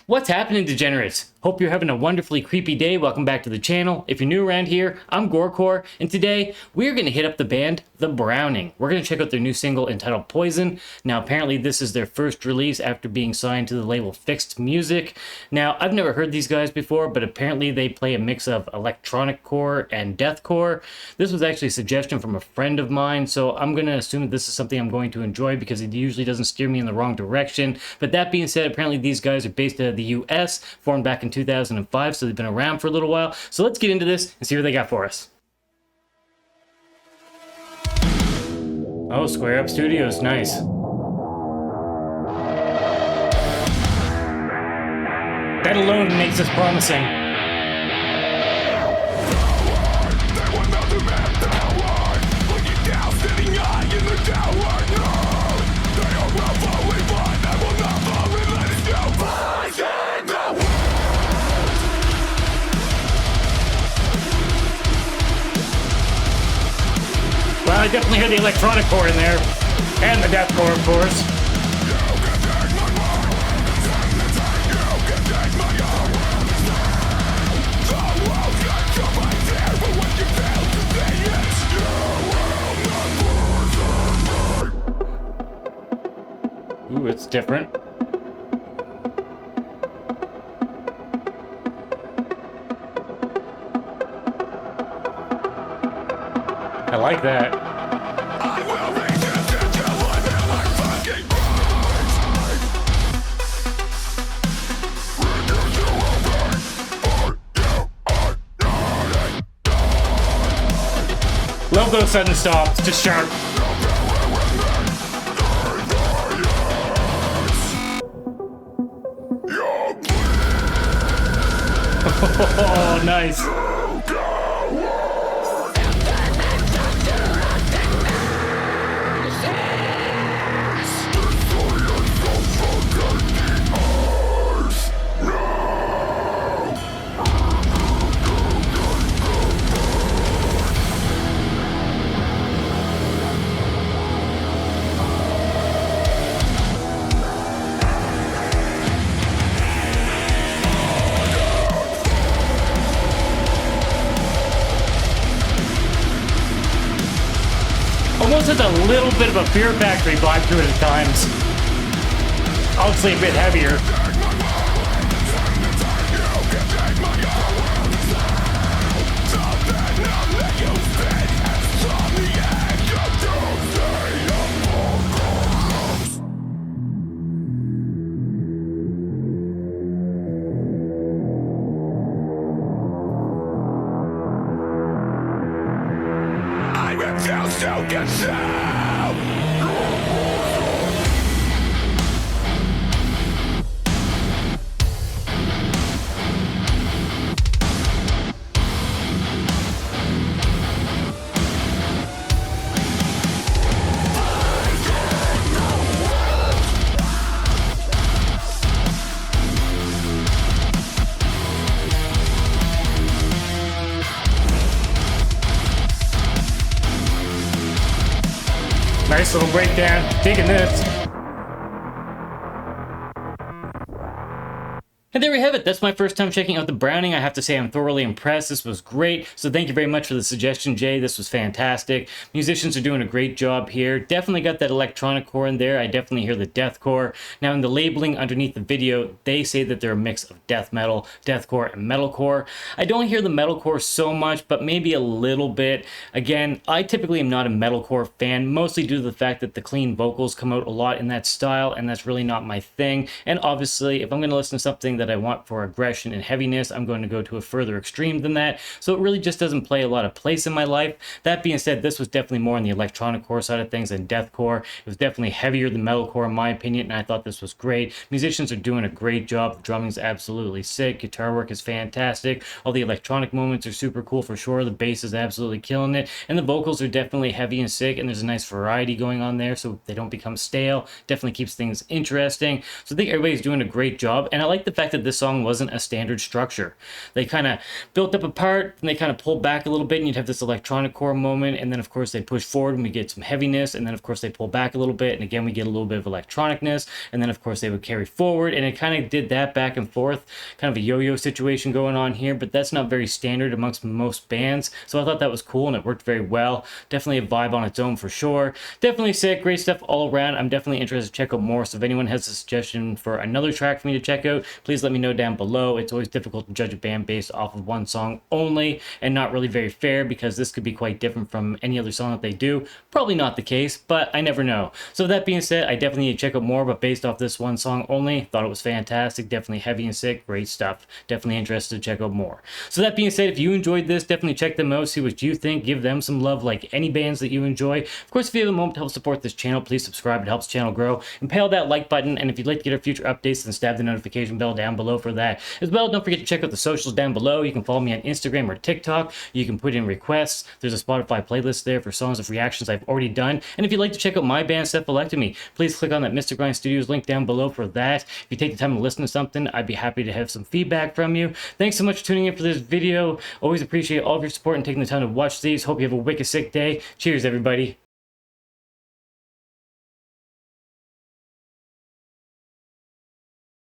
What's happening, degenerates? Hope you're having a wonderfully creepy day. Welcome back to the channel. If you're new around here, I'm Gorecore, and today we're going to hit up the band The Browning. We're going to check out their new single entitled Poison. Now, apparently this is their first release after being signed to the label Fixed Music. Now, I've never heard these guys before, but apparently they play a mix of electronic core and deathcore. This was actually a suggestion from a friend of mine, so I'm going to assume that this is something I'm going to enjoy because it usually doesn't steer me in the wrong direction. But that being said, apparently these guys are based out of the US, formed back in 2005, so they've been around for a little while. So let's get into this and see what they got for us. Oh, Square Up Studios, nice. That alone makes this promising. Well, I definitely hear the electronic core in there, and the deathcore, of course. Ooh, it's different. I like that. Love those sudden stops, just sharp. Oh, nice. Almost has a little bit of a Fear Factory vibe to it at times. Obviously a bit heavier. So get down. Nice little breakdown. Digging this. And there we have it. That's my first time checking out The Browning. I have to say I'm thoroughly impressed. This was great. So thank you very much for the suggestion, Jay. This was fantastic. Musicians are doing a great job here. Definitely got that electronic core in there. I definitely hear the deathcore. Now in the labeling underneath the video, they say that they're a mix of death metal, deathcore, and metalcore. I don't hear the metalcore so much, but maybe a little bit. Again, I typically am not a metalcore fan, mostly due to the fact that the clean vocals come out a lot in that style, and that's really not my thing. And obviously, if I'm going to listen to something that I want for aggression and heaviness, I'm going to go to a further extreme than that. So it really just doesn't play a lot of place in my life. That being said, this was definitely more on the electronic core side of things than deathcore. It was definitely heavier than metalcore in my opinion, and I thought this was great. Musicians are doing a great job. The drumming's absolutely sick. Guitar work is fantastic. All the electronic moments are super cool for sure. The bass is absolutely killing it, and the vocals are definitely heavy and sick, and there's a nice variety going on there so they don't become stale. Definitely keeps things interesting. So I think everybody's doing a great job, and I like the fact that this song wasn't a standard structure. They kind of built up a part, and they kind of pulled back a little bit, and you'd have this electronic core moment, and then of course they push forward and we get some heaviness, and then of course they pull back a little bit, and again we get a little bit of electronicness, and then of course they would carry forward, and it kind of did that back and forth, kind of a yo-yo situation going on here, but that's not very standard amongst most bands, so I thought that was cool and it worked very well. Definitely a vibe on its own for sure. Definitely sick, great stuff all around. I'm definitely interested to check out more, so if anyone has a suggestion for another track for me to check out, please let me know down below. It's always difficult to judge a band based off of one song only, and not really very fair, because this could be quite different from any other song that they do. Probably not the case, but I never know. So with that being said, I definitely need to check out more, but based off this one song only, thought it was fantastic, definitely heavy and sick, great stuff. Definitely interested to check out more. So that being said, if you enjoyed this, definitely check them out, see what you think, give them some love like any bands that you enjoy. Of course, if you have a moment to help support this channel, please subscribe, it helps the channel grow, and pay that like button, and if you'd like to get our future updates, then stab the notification bell down below for that. As well, don't forget to check out the socials down below. You can follow me on Instagram or TikTok, you can put in requests, there's a Spotify playlist there for songs of reactions I've already done, and if you'd like to check out my band, Cephalotomy, please click on that Mr. Grind Studios link down below for that. If you take the time to listen to something, I'd be happy to have some feedback from you. Thanks so much for tuning in for this video. Always appreciate all of your support and taking the time to watch these. Hope you have a wicked sick day. Cheers, everybody.